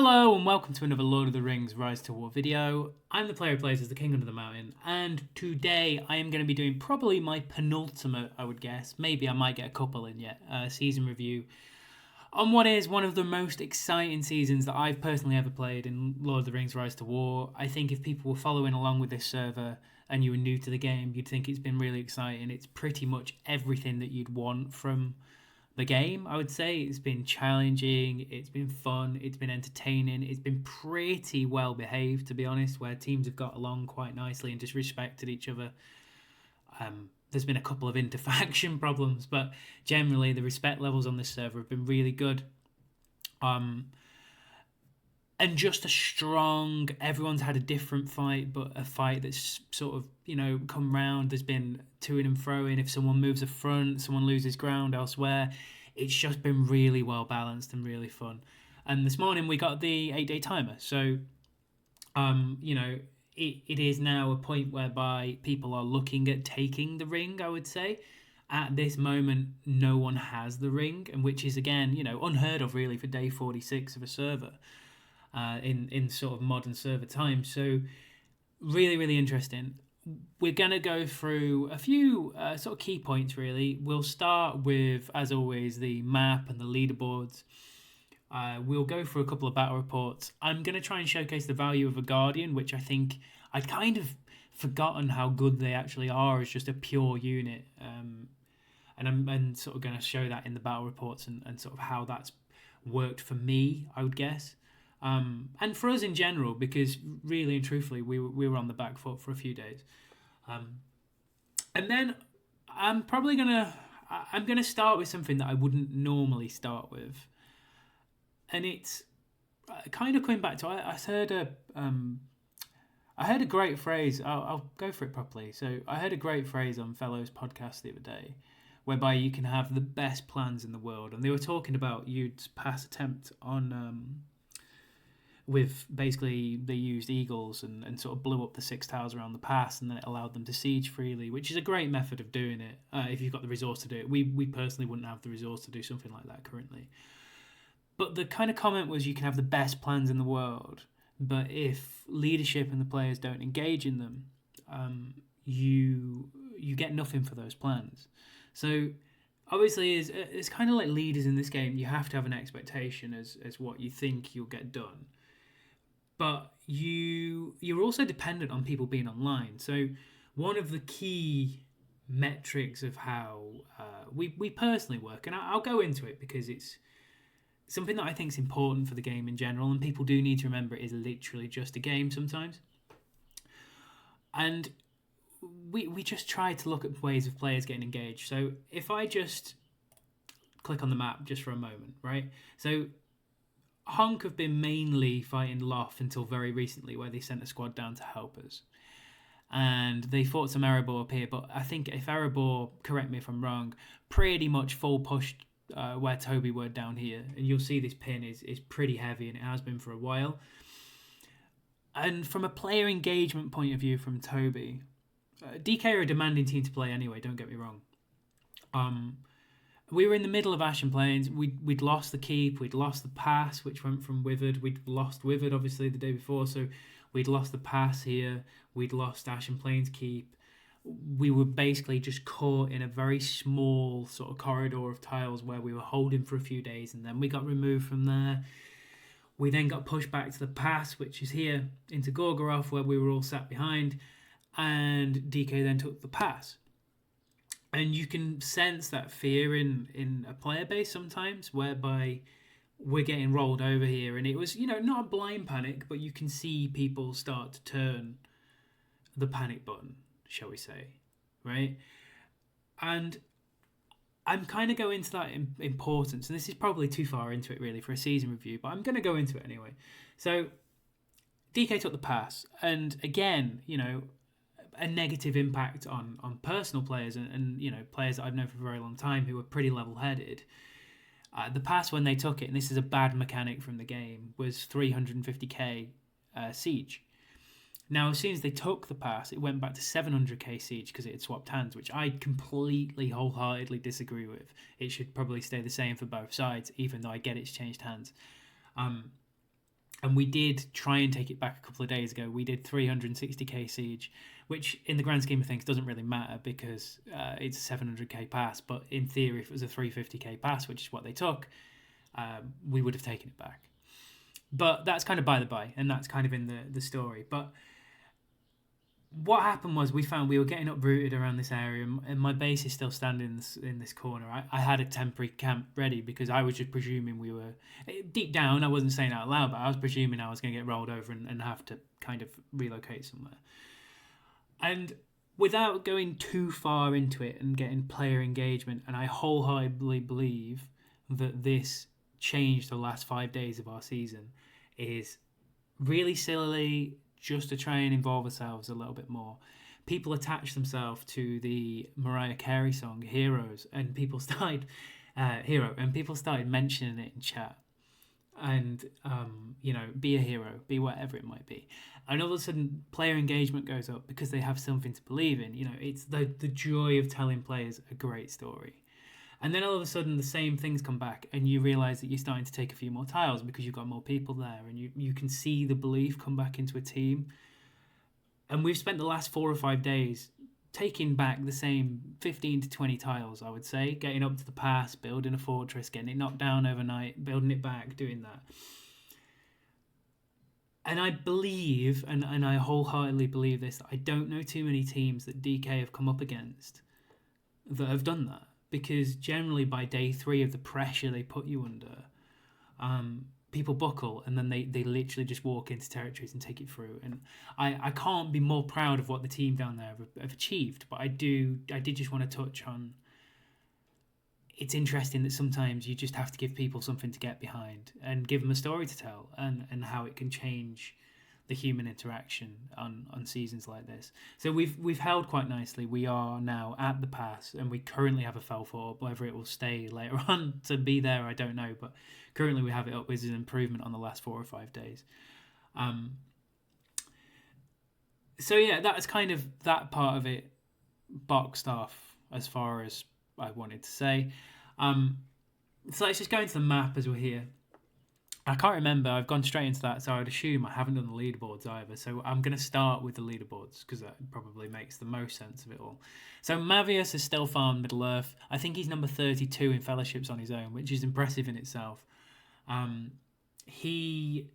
Hello and welcome to another Lord of the Rings Rise to War video. I'm the player who plays as the King Under the Mountain, and today I am going to be doing probably my penultimate, I would guess, maybe I might get a couple in yet, season review on what is one of the most exciting seasons that I've personally ever played in Lord of the Rings Rise to War. I think if people were following along with this server and you were new to the game, you'd think it's been really exciting. It's pretty much everything that you'd want from the game. I would say it's been challenging, it's been fun, it's been entertaining, it's been pretty well behaved, to be honest, where teams have got along quite nicely and just respected each other. There's been a couple of interfaction problems, but generally the respect levels on this server have been really good. And just a strong, everyone's had a different fight, but a fight that's sort of, come round. There's been to and fro-ing. If someone moves a front, someone loses ground elsewhere. It's just been really well balanced and really fun. And this morning we got the 8-day timer. So, it is now a point whereby people are looking at taking the ring, I would say. At this moment, no one has the ring, and which is, again, unheard of really for day 46 of a server. In sort of modern server time. So really, really interesting. We're going to go through a few sort of key points, really. We'll start with, as always, the map and the leaderboards. We'll go through a couple of battle reports. I'm going to try and showcase the value of a Guardian, which I think I'd kind of forgotten how good they actually are as just a pure unit. And I'm sort of going to show that in the battle reports and sort of how that's worked for me, I would guess. And for us in general, because really and truthfully, we were on the back foot for a few days. And then I'm gonna start with something that I wouldn't normally start with, and it's kind of coming back to I heard a great phrase. I'll go for it properly. So I heard a great phrase on Fellows podcast the other day, whereby you can have the best plans in the world, and they were talking about Yude's pass attempt on. With basically they used eagles and sort of blew up the 6 towers around the pass, and then it allowed them to siege freely, which is a great method of doing it if you've got the resource to do it. We personally wouldn't have the resource to do something like that currently. But the kind of comment was you can have the best plans in the world, but if leadership and the players don't engage in them, you get nothing for those plans. So obviously, it's kind of like leaders in this game, you have to have an expectation as what you think you'll get done. But you're also dependent on people being online. So one of the key metrics of how we personally work, and I'll go into it because it's something that I think is important for the game in general, and people do need to remember it is literally just a game sometimes. And we just try to look at ways of players getting engaged. So if I just click on the map just for a moment, right? So Honk have been mainly fighting Loth until very recently, where they sent a squad down to help us. And they fought some Erebor up here, but I think if Erebor, correct me if I'm wrong, pretty much full pushed where Toby were down here. And you'll see this pin is pretty heavy, and it has been for a while. And from a player engagement point of view from Toby, DK are a demanding team to play anyway, don't get me wrong. We were in the middle of Ashen Plains. We'd lost the keep. We'd lost the pass, which went from Withered. We'd lost Withered, obviously, the day before. So we'd lost the pass here. We'd lost Ashen Plains keep. We were basically just caught in a very small sort of corridor of tiles where we were holding for a few days. And then we got removed from there. We then got pushed back to the pass, which is here, into Gorgoroth, where we were all sat behind. And DK then took the pass. And you can sense that fear in a player base sometimes, whereby we're getting rolled over here. And it was, not a blind panic, but you can see people start to turn the panic button, shall we say, right? And I'm kind of going into that importance. And this is probably too far into it, really, for a season review, but I'm going to go into it anyway. So DK took the pass. And again, a negative impact on personal players and players that I've known for a very long time who are pretty level-headed. The pass when they took it, and this is a bad mechanic from the game, was 350k siege. Now, as soon as they took the pass, it went back to 700k siege because it had swapped hands, which I completely, wholeheartedly disagree with. It should probably stay the same for both sides, even though I get it's changed hands. And we did try and take it back a couple of days ago. We did 360k siege, which in the grand scheme of things doesn't really matter because it's a 700k pass. But in theory, if it was a 350k pass, which is what they took, we would have taken it back. But that's kind of by the by, and that's kind of in the story. But what happened was we found we were getting uprooted around this area, and my base is still standing in this corner. I had a temporary camp ready because I was just presuming we were, deep down, I wasn't saying out loud, but I was presuming I was going to get rolled over and have to kind of relocate somewhere. And without going too far into it and getting player engagement, and I wholeheartedly believe that this changed the last 5 days of our season, is really sillily just to try and involve ourselves a little bit more. People attached themselves to the Mariah Carey song "Heroes," and people started people started mentioning it in chat. And be a hero, be whatever it might be. And all of a sudden, player engagement goes up because they have something to believe in. It's the joy of telling players a great story. And then all of a sudden, the same things come back, and you realise that you're starting to take a few more tiles because you've got more people there, and you can see the belief come back into a team. And we've spent the last 4 or 5 days taking back the same 15 to 20 tiles, I would say, getting up to the pass, building a fortress, getting it knocked down overnight, building it back, doing that. And I believe, and I wholeheartedly believe this, that I don't know too many teams that DK have come up against that have done that. Because generally by day 3 of the pressure they put you under, people buckle, and then they literally just walk into territories and take it through. And I can't be more proud of what the team down there have achieved. But I did just want to touch on, it's interesting that sometimes you just have to give people something to get behind and give them a story to tell, and how it can change the human interaction on seasons like this. So we've held quite nicely. We are now at the pass, and we currently have a fell fort. Whether it will stay later on to be there, I don't know. But currently we have it up, which is an improvement on the last 4 or 5 days. So yeah, that's kind of that part of it boxed off as far as I wanted to say. So let's just go into the map as we're here. I can't remember. I've gone straight into that, so I'd assume I haven't done the leaderboards either. So I'm going to start with the leaderboards because that probably makes the most sense of it all. So Mavius is still farmed Middle Earth. I think he's number 32 in fellowships on his own, which is impressive in itself. He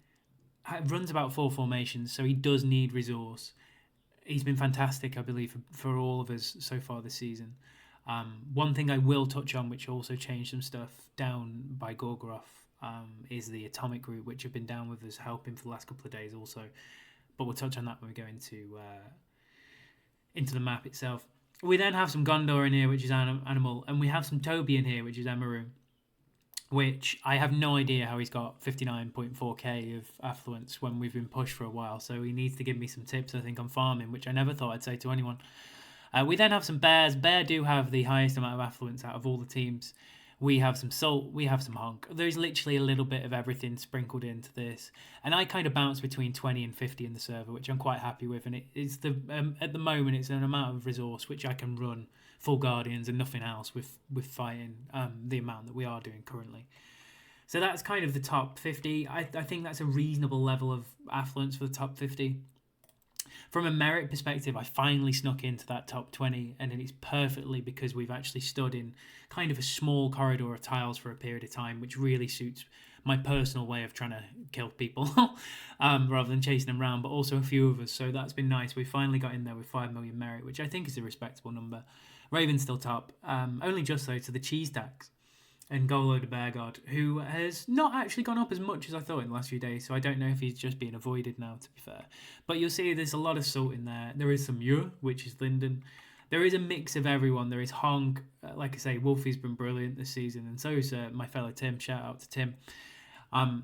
runs about 4 formations, so he does need resource. He's been fantastic, I believe, for all of us so far this season. One thing I will touch on, which also changed some stuff down by Gorgoroth, is the atomic group, which have been down with us helping for the last couple of days also. But we'll touch on that when we go into the map itself. We then have some Gondor in here, which is Animal, and we have some Toby in here, which is Emeru, which I have no idea how he's got 59.4k of affluence when we've been pushed for a while. So he needs to give me some tips, I think, on farming, which I never thought I'd say to anyone. We then have some Bears. Bear do have the highest amount of affluence out of all the teams. We have some Salt, we have some Honk. There's literally a little bit of everything sprinkled into this. And I kind of bounce between 20 and 50 in the server, which I'm quite happy with. And it's at the moment, it's an amount of resource which I can run full Guardians and nothing else with fighting the amount that we are doing currently. So that's kind of the top 50. I think that's a reasonable level of affluence for the top 50. From a merit perspective, I finally snuck into that top 20, and it's perfectly because we've actually stood in kind of a small corridor of tiles for a period of time, which really suits my personal way of trying to kill people rather than chasing them around, but also a few of us. So that's been nice. We finally got in there with 5 million merit, which I think is a respectable number. Raven's still top, only just though to the cheese tax. And Golo the Bear God, who has not actually gone up as much as I thought in the last few days, so I don't know if he's just being avoided now, to be fair. But you'll see there's a lot of salt in there. There is some Muir, which is Linden. There is a mix of everyone. There is Honk. Like I say, Wolfie's been brilliant this season, and so is my fellow Tim. Shout out to Tim. And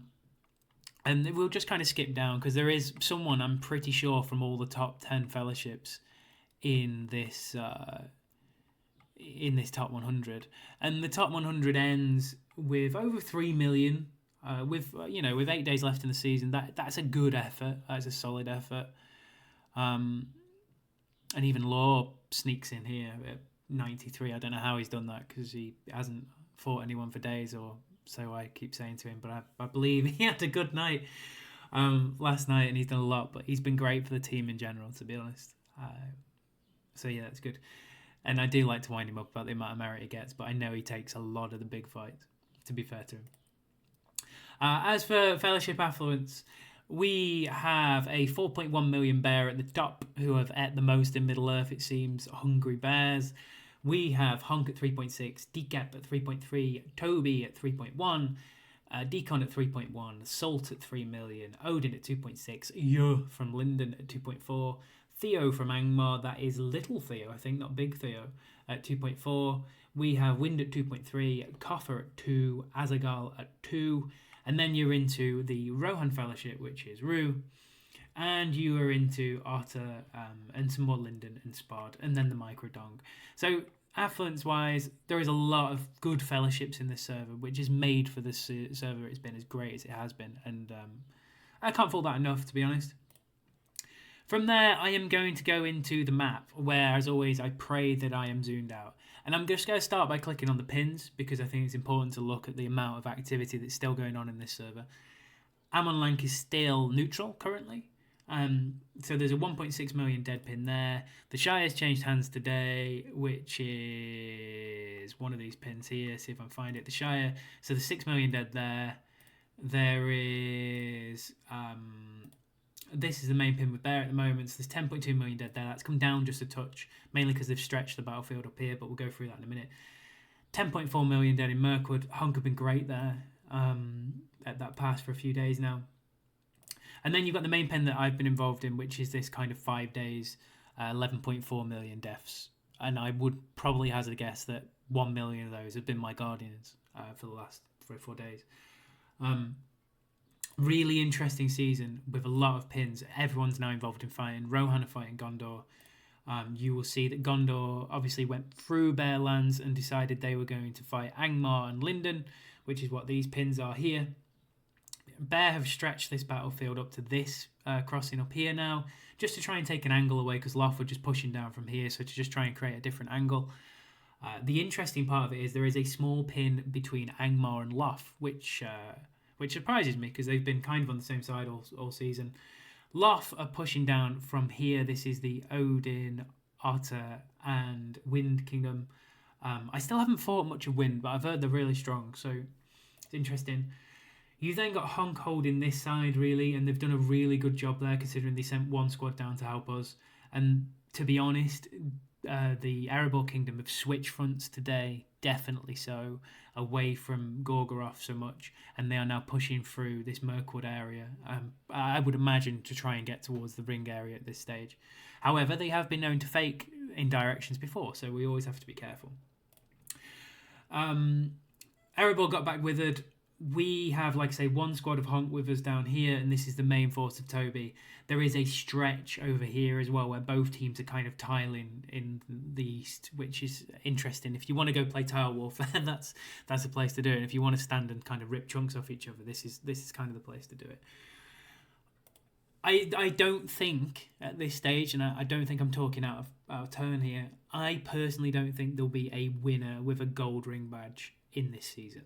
we'll just kind of skip down, because there is someone, I'm pretty sure, from all the top 10 fellowships in this top 100, and the top 100 ends with over 3 million. With 8 days left in the season, that's a good effort. That's a solid effort. And even Law sneaks in here at 93. I don't know how he's done that, because he hasn't fought anyone for days, or so I keep saying to him. But I believe he had a good night. last night, and he's done a lot, but he's been great for the team in general, to be honest. So yeah, that's good. And I do like to wind him up about the amount of merit he gets, but I know he takes a lot of the big fights, to be fair to him. As for Fellowship Affluence, we have a 4.1 million bear at the top, who have ate the most in Middle Earth, it seems, Hungry Bears. We have Hunk at 3.6, Decap at 3.3, Toby at 3.1, Decon at 3.1, Salt at 3 million, Odin at 2.6, Yo from Linden at 2.4, Theo from Angmar, that is Little Theo, I think, not Big Theo, at 2.4. We have Wind at 2.3, Coffer at 2, Azagal at 2, and then you're into the Rohan Fellowship, which is Rue, and you are into Otter and some more Linden and Spod, and then the Microdong. So affluence-wise, there is a lot of good fellowships in this server, which is made for this server. It's been as great as it has been, and I can't fault that enough, to be honest. From there, I am going to go into the map, where, as always, I pray that I am zoomed out. And I'm just going to start by clicking on the pins, because I think it's important to look at the amount of activity that's still going on in this server. Amon Lank is still neutral currently. So there's a 1.6 million dead pin there. The Shire's changed hands today, which is one of these pins here. See if I can find it. The Shire. So there's 6 million dead there. There is... this is the main pin with Bear at the moment. So there's 10.2 million dead there. That's come down just a touch, mainly because they've stretched the battlefield up here, but we'll go through that in a minute. 10.4 million dead in Mirkwood. Hunk have been great there at that pass for a few days now. And then you've got the main pen that I've been involved in, which is this kind of 5 days, 11.4 million deaths. And I would probably hazard a guess that 1 million of those have been my Guardians for the last 3 or 4 days. Really interesting season with a lot of pins. Everyone's now involved in fighting. Rohan are fighting Gondor. You will see that Gondor obviously went through Bearlands and decided they were going to fight Angmar and Linden, which is what these pins are here. Bear have stretched this battlefield up to this crossing up here now, just to try and take an angle away, because Loth were just pushing down from here, so to just try and create a different angle. The interesting part of it is there is a small pin between Angmar and Loth, which surprises me, because they've been kind of on the same side all season. Loth are pushing down from here. This is the Odin, Otter, and Wind Kingdom. I still haven't fought much of Wind, but I've heard they're really strong, so it's interesting. You then got Honk holding this side, really, and they've done a really good job there, considering they sent one squad down to help us. And to be honest, the Erebor Kingdom have switched fronts today, definitely so, away from Gorgoroth so much, and they are now pushing through this Mirkwood area, I would imagine, to try and get towards the ring area at this stage. However, they have been known to fake in directions before, so we always have to be careful. Erebor got back withered. We have, like I say, one squad of Honk with us down here, and this is the main force of Toby. There is a stretch over here as well, where both teams are kind of tiling in the east, which is interesting. If you want to go play tile warfare, that's a place to do it. And if you want to stand and kind of rip chunks off each other, this is kind of the place to do it. I don't think at this stage, and I don't think I'm talking out of turn here, I personally don't think there'll be a winner with a gold ring badge in this season.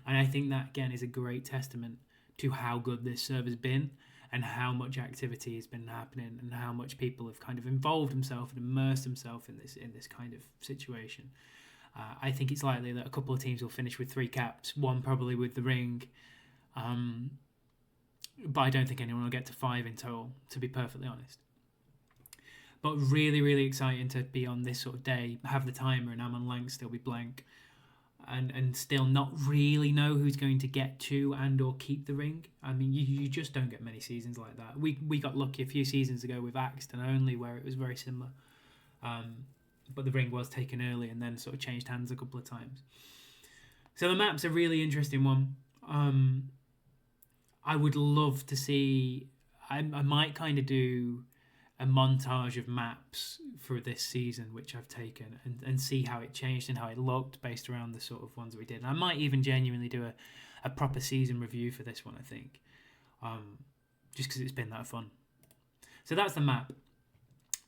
And I think that, again, is a great testament to how good this server's been and how much activity has been happening and how much people have kind of involved themselves and immersed themselves in this kind of situation. I think it's likely that a couple of teams will finish with 3 caps, one probably with the ring. But I don't think anyone will get to 5 in total, to be perfectly honest. But really, really exciting to be on this sort of day, have the timer, and Amon Lang still be blank. And still not really know who's going to get to and or keep the ring. I mean, you just don't get many seasons like that. We got lucky a few seasons ago with Axton only, where it was very similar. But the ring was taken early and then sort of changed hands a couple of times. So the map's a really interesting one. I would love to see... I might kind of do a montage of maps for this season, which I've taken, and see how it changed and how it looked based around the sort of ones that we did. And I might even genuinely do a proper season review for this one, I think, just because it's been that fun. So that's the map.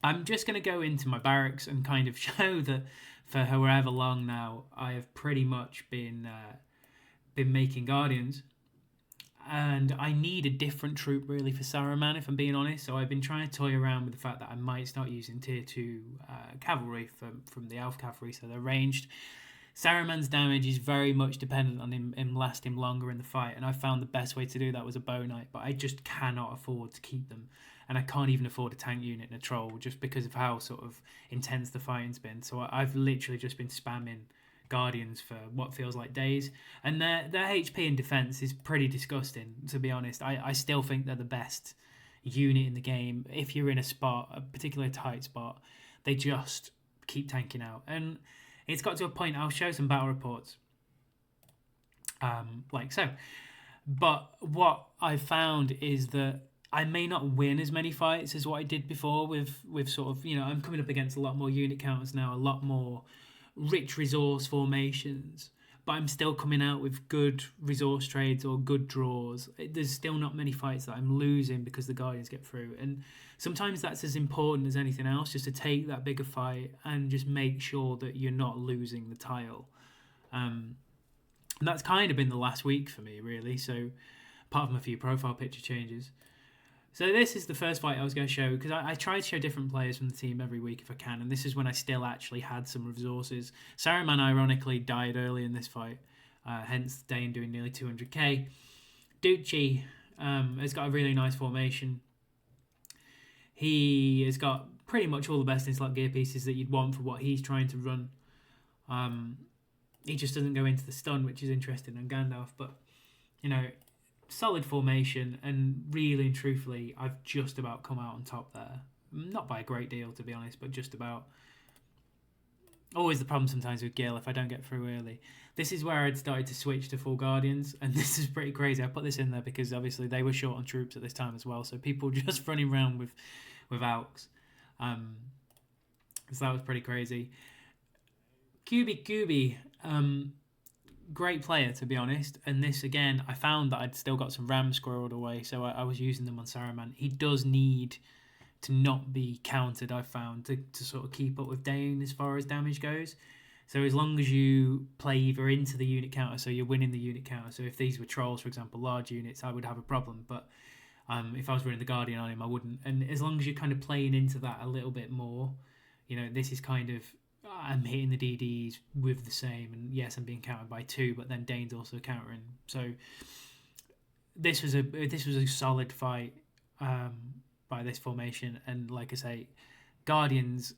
I'm just going to go into my barracks and kind of show that for however long now I have pretty much been making Guardians. and I need a different troop really for Saruman, if I'm being honest. So I've been trying to toy around with the fact that I might start using tier 2 cavalry from the Elf cavalry, so they're ranged. Saruman's damage is very much dependent on him lasting longer in the fight, and I found the best way to do that was a bow knight, but I just cannot afford to keep them, and I can't even afford a tank unit and a troll just because of how sort of intense the fighting's been. So I've literally just been spamming Guardians for what feels like days, and their HP and defense is pretty disgusting, to be honest. I still think they're the best unit in the game. If you're in a spot, a particularly tight spot, they just keep tanking out, and it's got to a point. I'll show some battle reports, like so. But what I found is that I may not win as many fights as what I did before with sort of, I'm coming up against a lot more unit counters now, a lot more rich resource formations, but I'm still coming out with good resource trades or good draws. There's still not many fights that I'm losing because the Guardians get through, and sometimes that's as important as anything else, just to take that bigger fight and just make sure that you're not losing the tile. And that's kind of been the last week for me, really, so apart from a few profile picture changes. So this is the first fight I was going to show, because I try to show different players from the team every week if I can, and this is when I still actually had some resources. Saruman ironically died early in this fight, hence Dane doing nearly 200k. Ducci has got a really nice formation. He has got pretty much all the best in slot gear pieces that you'd want for what he's trying to run. He just doesn't go into the stun, which is interesting on Gandalf, but, solid formation, and really and truthfully, I've just about come out on top there. Not by a great deal, to be honest, but just about. Always the problem sometimes with Gil if I don't get through early. This is where I'd started to switch to full Guardians, and this is pretty crazy. I put this in there because obviously they were short on troops at this time as well, so people just running around with AUX. So that was pretty crazy. Kubi, great player, to be honest, and this again I found that I'd still got some rams squirreled away, so I was using them on Saruman. He does need to not be countered, I've found, to sort of keep up with Dane as far as damage goes. So as long as you play either into the unit counter, so you're winning the unit counter, so if these were trolls, for example, large units, I would have a problem, but if I was running the Guardian on him, I wouldn't. And as long as you're kind of playing into that a little bit more, this is kind of, I'm hitting the DDs with the same, and yes, I'm being countered by 2, but then Dane's also countering. So this was a solid fight by this formation, and like I say, Guardians,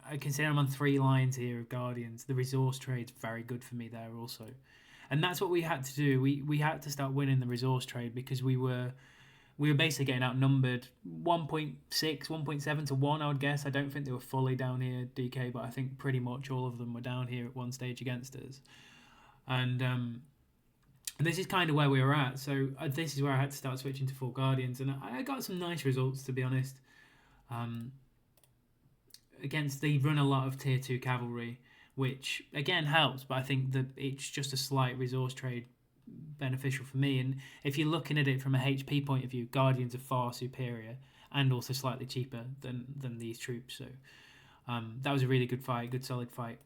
I consider I'm on 3 lines here of Guardians. The resource trade's very good for me there also, and that's what we had to do. We had to start winning the resource trade because we were basically getting outnumbered 1.6, 1.7 to 1, I would guess. I don't think they were fully down here, DK, but I think pretty much all of them were down here at one stage against us. And this is kind of where we were at. So this is where I had to start switching to full Guardians. And I got some nice results, to be honest. They run a lot of tier 2 cavalry, which, again, helps. But I think that it's just a slight resource trade beneficial for me, and if you're looking at it from a HP point of view, Guardians are far superior and also slightly cheaper than these troops. So that was a really good fight, good solid fight.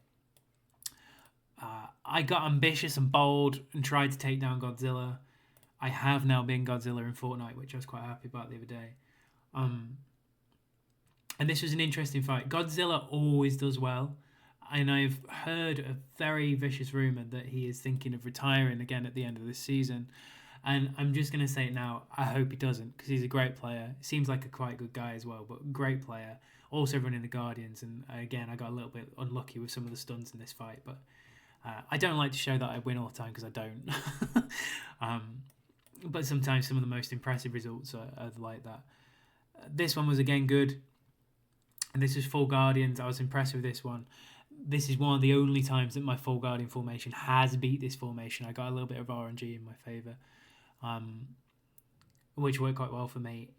I got ambitious and bold and tried to take down Godzilla. I have now been Godzilla in Fortnite, which I was quite happy about the other day. And this was an interesting fight. Godzilla always does well, and I've heard a very vicious rumour that he is thinking of retiring again at the end of this season. And I'm just going to say it now, I hope he doesn't, because he's a great player. Seems like a quite good guy as well, but great player. Also running the Guardians, and again, I got a little bit unlucky with some of the stuns in this fight, but I don't like to show that I win all the time, because I don't. But sometimes some of the most impressive results are like that. This one was again good, and this was full Guardians. I was impressed with this one. This is one of the only times that my full Guardian formation has beat this formation. I got a little bit of RNG in my favour, which worked quite well for me.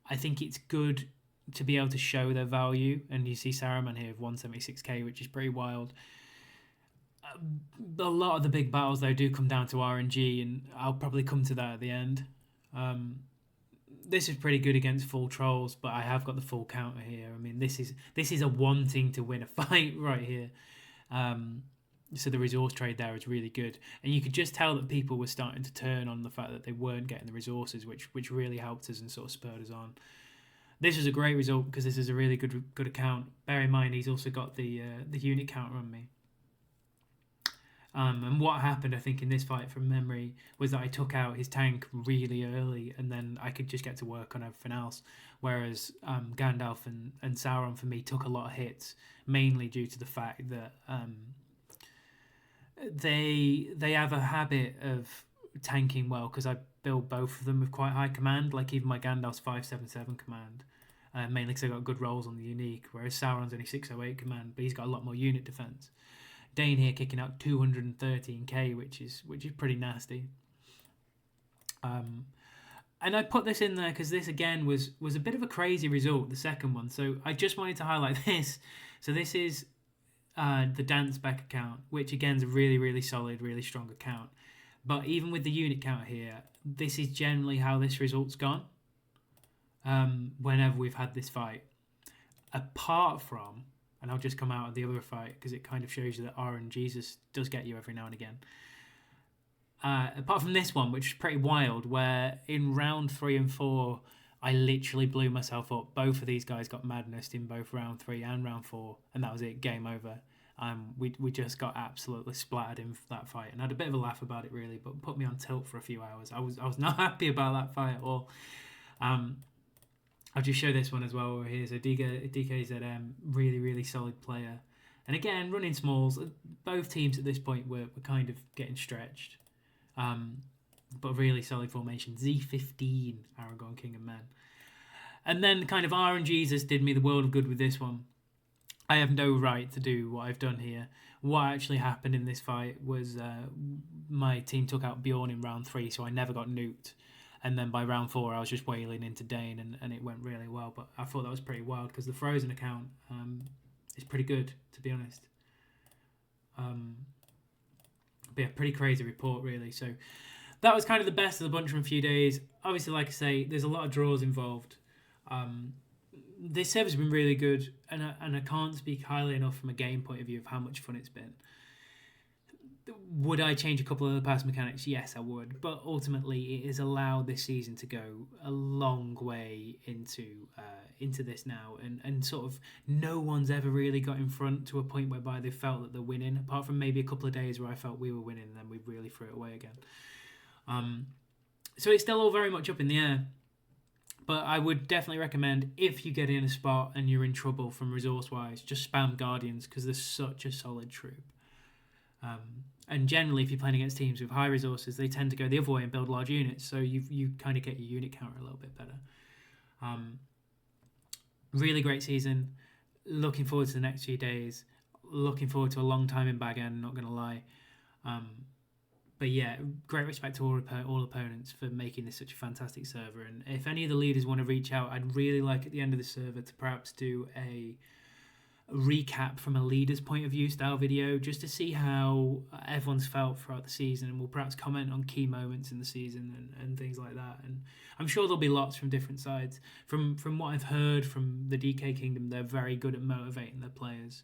I think it's good to be able to show their value, and you see Saruman here with 176k, which is pretty wild. A lot of the big battles, though, do come down to RNG, and I'll probably come to that at the end. This is pretty good against full trolls, but I have got the full counter here. I mean, this is a wanting to win a fight right here. So the resource trade there is really good, and you could just tell that people were starting to turn on the fact that they weren't getting the resources, which really helped us and sort of spurred us on. This was a great result because this is a really good account. Bear in mind he's also got the unit counter on me. And what happened, I think, in this fight from memory was that I took out his tank really early, and then I could just get to work on everything else. Whereas Gandalf and Sauron, for me, took a lot of hits, mainly due to the fact that they have a habit of tanking well, because I build both of them with quite high command. Like even my Gandalf's 577 command, mainly because I got good rolls on the unique, whereas Sauron's only 608 command, but he's got a lot more unit defense. Dane here kicking out 213k, which is pretty nasty. And I put this in there because this again was a bit of a crazy result, the second one. So I just wanted to highlight this. So this is the Dance Back account, which again is a really solid, really strong account. But even with the unit count here, this is generally how this result's gone. Whenever we've had this fight, apart from. And I'll just come out of the other fight because it kind of shows you that RNGesus does get you every now and again. Apart from this one, which is pretty wild, where in round 3 and 4, I literally blew myself up. Both of these guys got madness in both round 3 and round 4, and that was it, game over. We just got absolutely splattered in that fight, and I had a bit of a laugh about it really, but put me on tilt for a few hours. I was not happy about that fight at all. I'll just show this one as well over here. So DKZM, really solid player. And again, running smalls. Both teams at this point were kind of getting stretched. But really solid formation. Z15, Aragorn, King of Men. And then kind of RNGesus did me the world of good with this one. I have no right to do what I've done here. What actually happened in this fight was my team took out Bjorn in round 3, so I never got nuked. And then by round 4, I was just wailing into Dane, and it went really well. But I thought that was pretty wild because the Frozen account is pretty good, to be honest. But yeah, pretty crazy report, really. So that was kind of the best of the bunch from a few days. Obviously, like I say, there's a lot of draws involved. This server's been really good, and I can't speak highly enough from a game point of view of how much fun it's been. Would I change a couple of the past mechanics? Yes, I would. But ultimately, it has allowed this season to go a long way into this now. And sort of no one's ever really got in front to a point whereby they felt that they're winning, apart from maybe a couple of days where I felt we were winning and then we really threw it away again. So it's still all very much up in the air. But I would definitely recommend, if you get in a spot and you're in trouble from resource-wise, just spam Guardians because they're such a solid troop. And generally, if you're playing against teams with high resources, they tend to go the other way and build large units, so you kind of get your unit counter a little bit better. Really great season. Looking forward to the next few days. Looking forward to a long time in Bag End, not going to lie. But yeah, great respect to all opponents for making this such a fantastic server. And if any of the leaders want to reach out, I'd really like at the end of the server to perhaps do a recap from a leader's point of view style video, just to see how everyone's felt throughout the season, and we'll perhaps comment on key moments in the season and things like that. And I'm sure there'll be lots from different sides. From what I've heard from the DK Kingdom, they're very good at motivating their players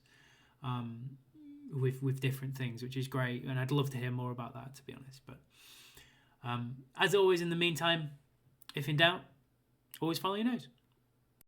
with different things, which is great, and I'd love to hear more about that, to be honest. But as always, in the meantime, if in doubt, always follow your nose.